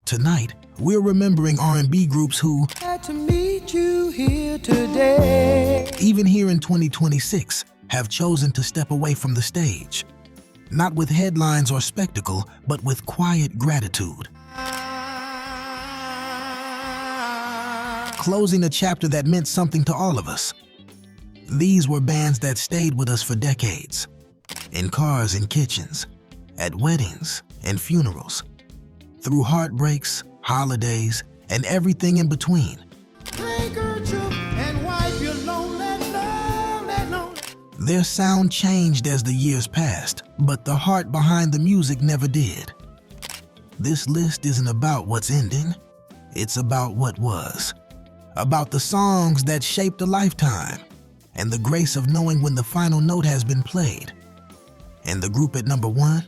Tonight, we're remembering R&B groups who, Glad to meet you here today. even here in 2026, have chosen to step away from the stage. Not with headlines or spectacle, but with quiet gratitude. Closing a chapter that meant something to all of us. These were bands that stayed with us for decades. In cars and kitchens, at weddings and funerals, through heartbreaks, holidays, and everything in between. Their sound changed as the years passed, but the heart behind the music never did. This list isn't about what's ending, it's about what was. About the songs that shaped a lifetime, and the grace of knowing when the final note has been played. And the group at number 1?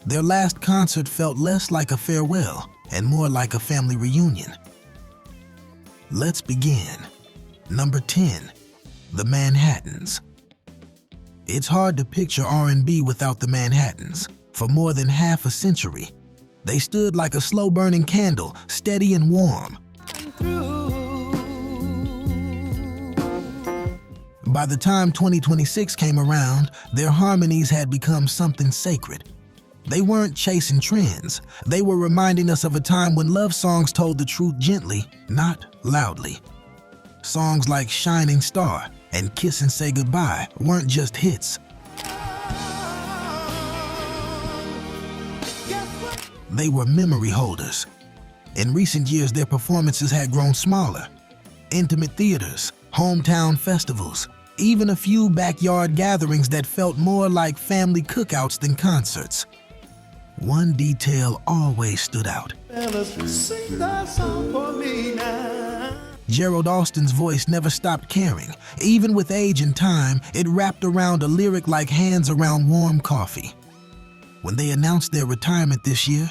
Their last concert felt less like a farewell and more like a family reunion. Let's begin. Number 10, The Manhattans. It's hard to picture R&B without the Manhattans. For more than half a century, they stood like a slow-burning candle, steady and warm. By the time 2026 came around, their harmonies had become something sacred. They weren't chasing trends. They were reminding us of a time when love songs told the truth gently, not loudly. Songs like Shining Star and Kiss and Say Goodbye weren't just hits. They were memory holders. In recent years, their performances had grown smaller. Intimate theaters, hometown festivals, even a few backyard gatherings that felt more like family cookouts than concerts. One detail always stood out. Sing that song for me now. Gerald Alston's voice never stopped carrying. Even with age and time, it wrapped around a lyric like hands around warm coffee. When they announced their retirement this year,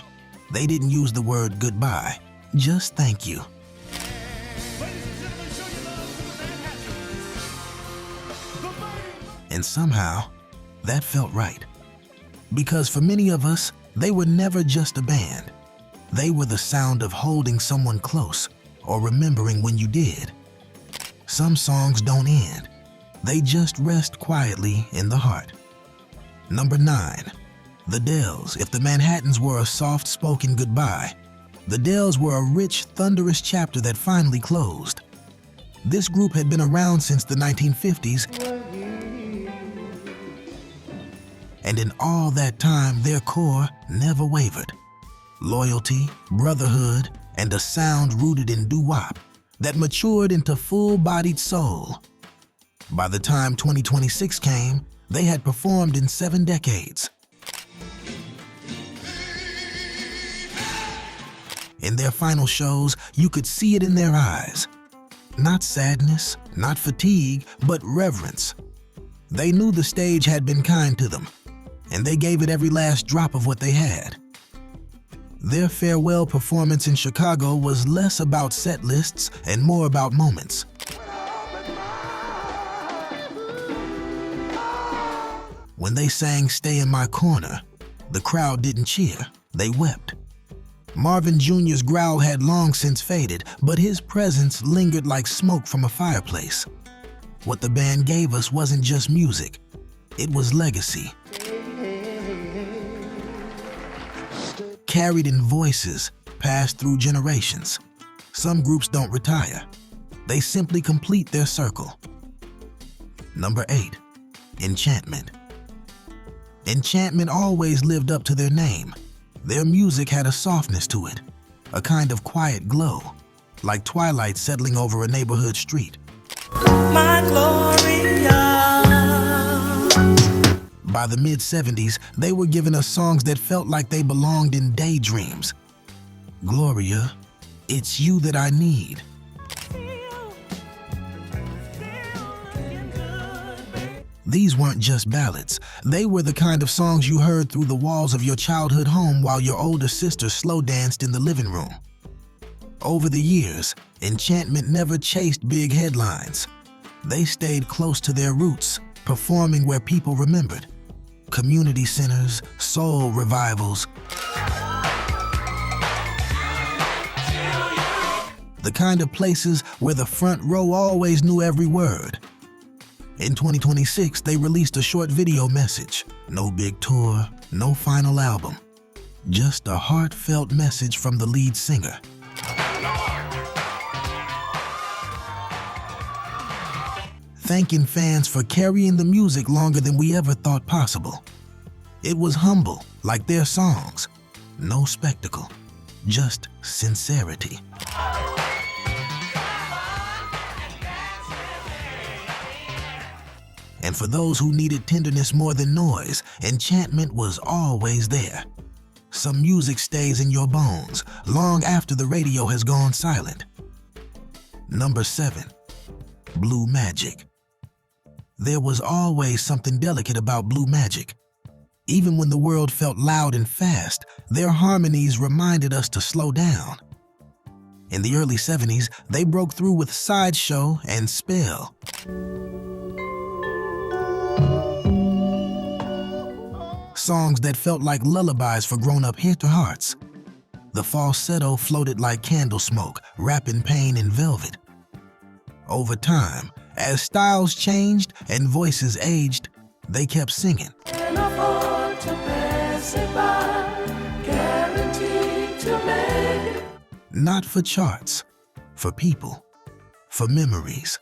they didn't use the word goodbye, just thank you. And somehow, that felt right. Because for many of us, they were never just a band. They were the sound of holding someone close or remembering when you did. Some songs don't end. They just rest quietly in the heart. Number 9, The Dells. If the Manhattans were a soft-spoken goodbye, the Dells were a rich, thunderous chapter that finally closed. This group had been around since the 1950s, and in all that time, their core never wavered. Loyalty, brotherhood, and a sound rooted in doo-wop that matured into full-bodied soul. By the time 2026 came, they had performed in 7 decades. In their final shows, you could see it in their eyes. Not sadness, not fatigue, but reverence. They knew the stage had been kind to them, and they gave it every last drop of what they had. Their farewell performance in Chicago was less about set lists and more about moments. When they sang "Stay in My Corner," the crowd didn't cheer, they wept. Marvin Jr.'s growl had long since faded, but his presence lingered like smoke from a fireplace. What the band gave us wasn't just music, it was legacy. Carried in voices, passed through generations. Some groups don't retire. They simply complete their circle. Number 8, Enchantment. Enchantment always lived up to their name. Their music had a softness to it, a kind of quiet glow, like twilight settling over a neighborhood street. My Gloria. By the mid-70s, they were giving us songs that felt like they belonged in daydreams. Gloria, It's You That I Need. These weren't just ballads. They were the kind of songs you heard through the walls of your childhood home while your older sister slow danced in the living room. Over the years, Enchantment never chased big headlines. They stayed close to their roots, performing where people remembered. Community centers, soul revivals, the kind of places where the front row always knew every word. In 2026, they released a short video message. No big tour, no final album. Just a heartfelt message from the lead singer. Thanking fans for carrying the music longer than we ever thought possible. It was humble, like their songs. No spectacle, just sincerity. And for those who needed tenderness more than noise, Enchantment was always there. Some music stays in your bones long after the radio has gone silent. Number 7, Blue Magic. There was always something delicate about Blue Magic. Even when the world felt loud and fast, their harmonies reminded us to slow down. In the early 70s, they broke through with Sideshow and Spell. Songs that felt like lullabies for grown-up hearts. The falsetto floated like candle smoke, wrapping pain in velvet. Over time, as styles changed and voices aged, they kept singing. Not for charts, for people, for memories.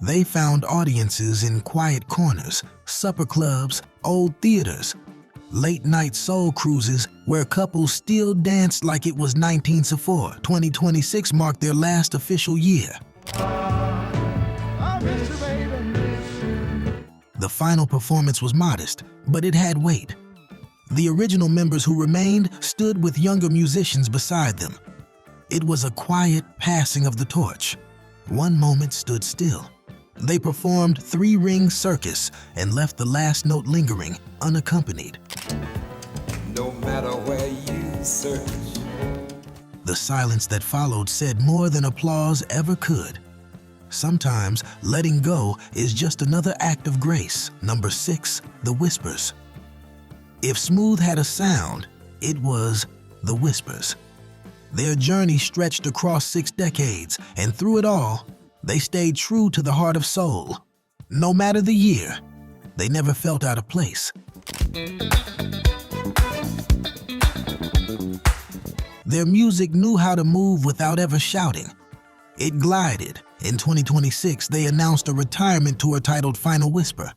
They found audiences in quiet corners, supper clubs, old theaters, late-night soul cruises where couples still danced like it was 1904. 2026 marked their last official year. The final performance was modest, but it had weight. The original members who remained stood with younger musicians beside them. It was a quiet passing of the torch. One moment stood still. They performed Three-Ring Circus and left the last note lingering, unaccompanied. No matter where you search. The silence that followed said more than applause ever could. Sometimes letting go is just another act of grace. Number 6, The Whispers. If Smooth had a sound, it was The Whispers. Their journey stretched across 6 decades, and through it all, they stayed true to the heart of soul. No matter the year, they never felt out of place. Their music knew how to move without ever shouting. It glided. In 2026, they announced a retirement tour titled Final Whisper.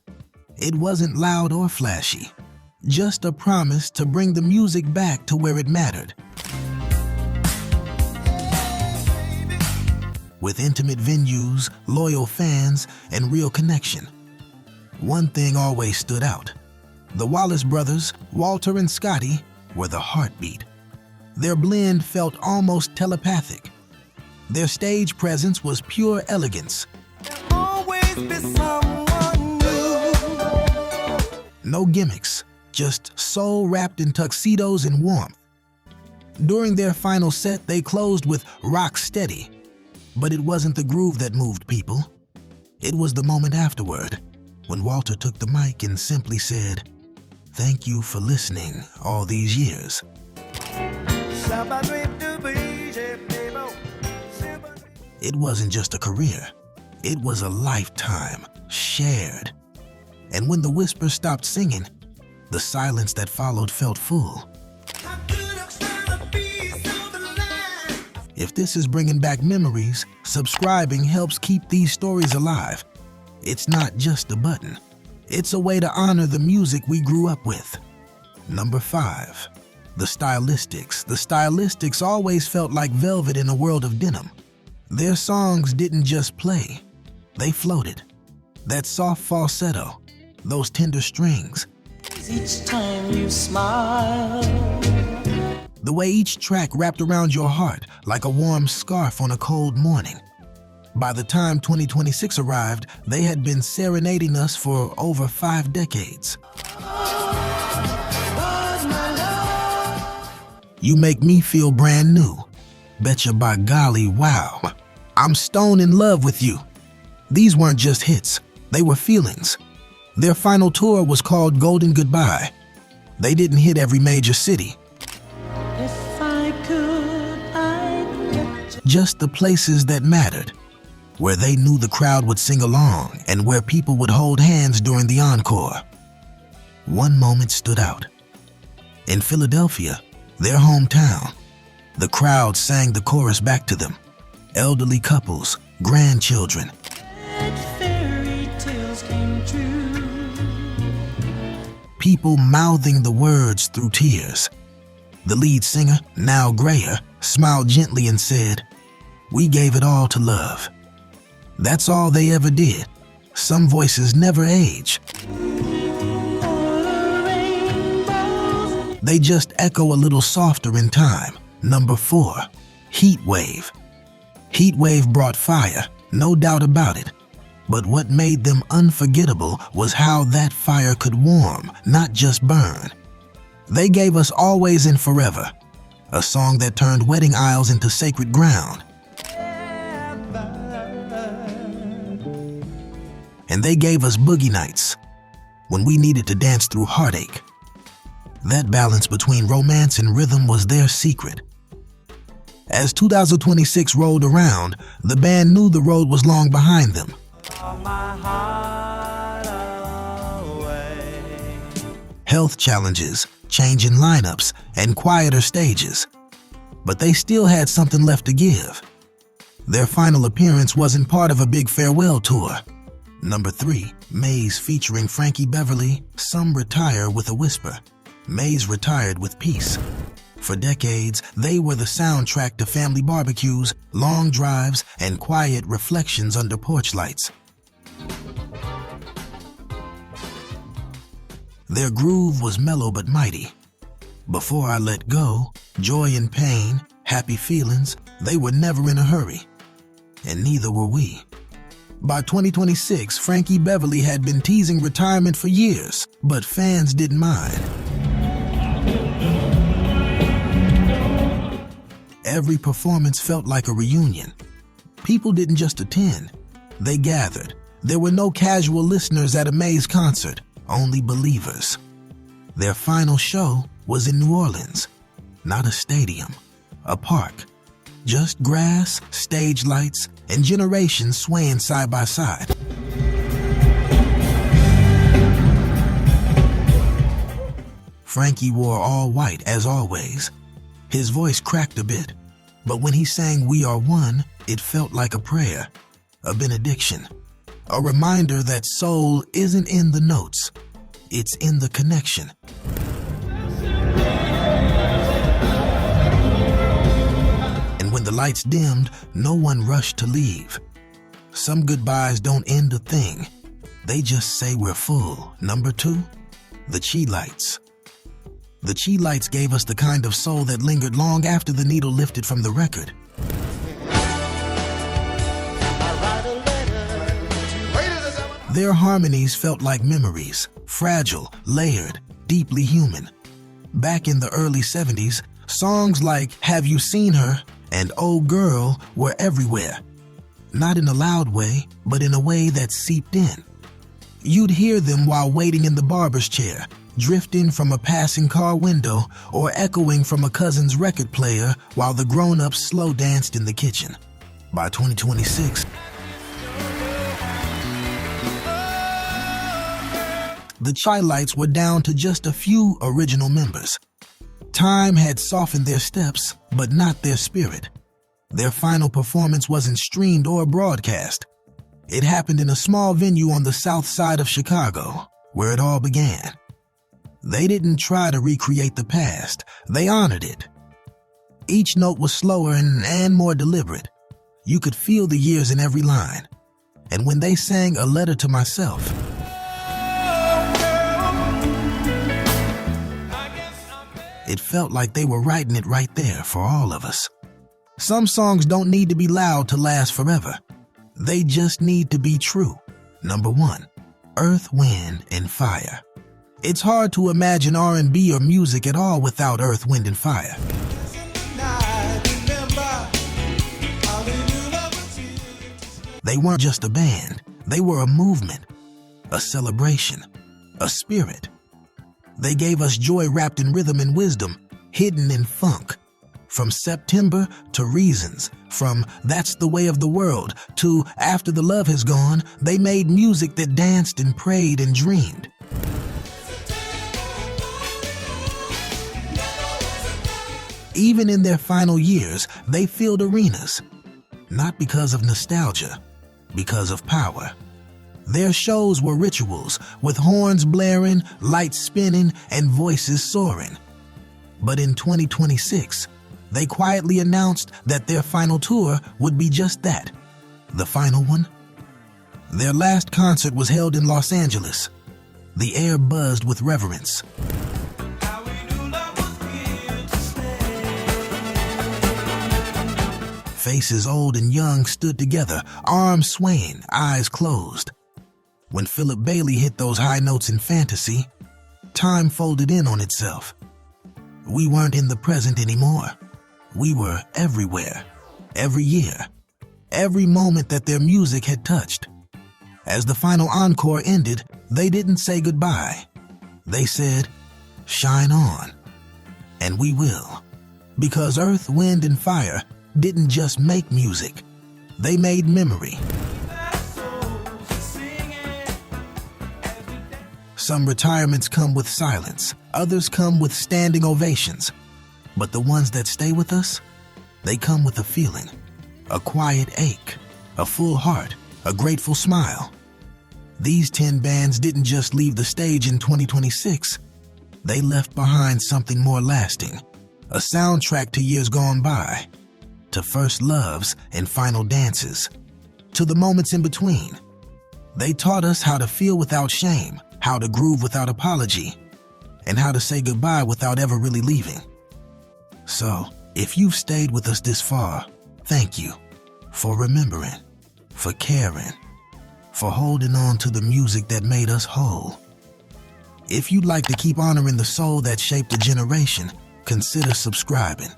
It wasn't loud or flashy, just a promise to bring the music back to where it mattered. With intimate venues, loyal fans, and real connection. One thing always stood out. The Wallace brothers, Walter and Scotty, were the heartbeat. Their blend felt almost telepathic. Their stage presence was pure elegance. Always be someone new. No gimmicks, just soul wrapped in tuxedos and warmth. During their final set, they closed with Rock Steady. But it wasn't the groove that moved people. It was the moment afterward, when Walter took the mic and simply said, "Thank you for listening all these years." It wasn't just a career. It was a lifetime, shared. And when the Whispers stopped singing, the silence that followed felt full. If this is bringing back memories, subscribing helps keep these stories alive. It's not just a button. It's a way to honor the music we grew up with. Number 5, The Stylistics. The Stylistics always felt like velvet in a world of denim. Their songs didn't just play, they floated. That soft falsetto, those tender strings. Each time you smile. The way each track wrapped around your heart like a warm scarf on a cold morning. By the time 2026 arrived, they had been serenading us for over 5 decades. You Make Me Feel Brand New. Betcha by golly, wow. I'm stone in love with you. These weren't just hits, they were feelings. Their final tour was called Golden Goodbye. They didn't hit every major city. just the places that mattered, where they knew the crowd would sing along and where people would hold hands during the encore. One moment stood out. In Philadelphia, their hometown, the crowd sang the chorus back to them. Elderly couples, grandchildren. Fairy tales came true. People mouthing the words through tears. The lead singer, now grayer, smiled gently and said, "We gave it all to love." That's all they ever did. Some voices never age. They just echo a little softer in time. Number 4, Heatwave. Heatwave brought fire, no doubt about it. But what made them unforgettable was how that fire could warm, not just burn. They gave us Always and Forever, a song that turned wedding aisles into sacred ground. And they gave us Boogie Nights, when we needed to dance through heartache. That balance between romance and rhythm was their secret. As 2026 rolled around, the band knew the road was long behind them. Health challenges, changing lineups, and quieter stages. But they still had something left to give. Their final appearance wasn't part of a big farewell tour. Number 3, Maze featuring Frankie Beverly, Some Retire with a Whisper. Maze retired with peace. For decades, they were the soundtrack to family barbecues, long drives, and quiet reflections under porch lights. Their groove was mellow but mighty. Before I Let Go, Joy and Pain, Happy Feelings, they were never in a hurry. And neither were we. By 2026, Frankie Beverly had been teasing retirement for years, but fans didn't mind. Every performance felt like a reunion. People didn't just attend, they gathered. There were no casual listeners at a Maze concert, only believers. Their final show was in New Orleans. Not a stadium, a park. Just grass, stage lights, and generations swaying side by side. Frankie wore all white as always. His voice cracked a bit, but when he sang "We Are One," it felt like a prayer, a benediction, a reminder that soul isn't in the notes, it's in the connection. And when the lights dimmed, no one rushed to leave. Some goodbyes don't end a thing, they just say we're full. Number 2, the Chi Lights. The Chi Lights gave us the kind of soul that lingered long after the needle lifted from the record. Their harmonies felt like memories, fragile, layered, deeply human. Back in the early 70s, songs like Have You Seen Her and Oh Girl were everywhere. Not in a loud way, but in a way that seeped in. You'd hear them while waiting in the barber's chair, drifting from a passing car window, or echoing from a cousin's record player while the grown-ups slow danced in the kitchen. By 2026, the Chi Lights were down to just a few original members. Time had softened their steps, but not their spirit. Their final performance wasn't streamed or broadcast. It happened in a small venue on the south side of Chicago, where it all began. They didn't try to recreate the past, they honored it. Each note was slower and more deliberate. You could feel the years in every line. And when they sang A Letter to Myself, it felt like they were writing it right there for all of us. Some songs don't need to be loud to last forever. They just need to be true. Number 1, Earth, Wind, and Fire. It's hard to imagine R&B or music at all without Earth, Wind, and Fire. They weren't just a band, they were a movement, a celebration, a spirit. They gave us joy wrapped in rhythm and wisdom, hidden in funk. From September to Reasons, from That's the Way of the World to After the Love Has Gone, they made music that danced and prayed and dreamed. Even in their final years, they filled arenas, not because of nostalgia, because of power. Their shows were rituals, with horns blaring, lights spinning, and voices soaring. But in 2026, they quietly announced that their final tour would be just that, the final one. Their last concert was held in Los Angeles. The air buzzed with reverence. Faces old and young stood together, arms swaying, eyes closed. When Philip Bailey hit those high notes in fantasy, time folded in on itself. We weren't in the present anymore. We were everywhere, every year, every moment that their music had touched. As the final encore ended, they didn't say goodbye. They said, "Shine on." And we will. Because Earth, Wind, and Fire didn't just make music. They made memory. Some retirements come with silence. Others come with standing ovations. But the ones that stay with us, they come with a feeling, a quiet ache, a full heart, a grateful smile. These 10 bands didn't just leave the stage in 2026. They left behind something more lasting, a soundtrack to years gone by, to first loves and final dances, to the moments in between. They taught us how to feel without shame, how to groove without apology, and how to say goodbye without ever really leaving. So, if you've stayed with us this far, thank you for remembering, for caring, for holding on to the music that made us whole. If you'd like to keep honoring the soul that shaped a generation, consider subscribing.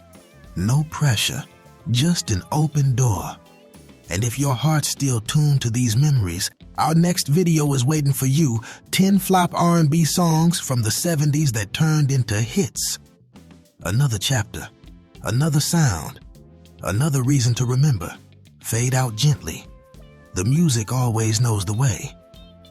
No pressure, just an open door. And if your heart's still tuned to these memories, our next video is waiting for you. 10 flop R&B songs from the 70s that turned into hits. Another chapter, another sound, another reason to remember. Fade out gently. The music always knows the way.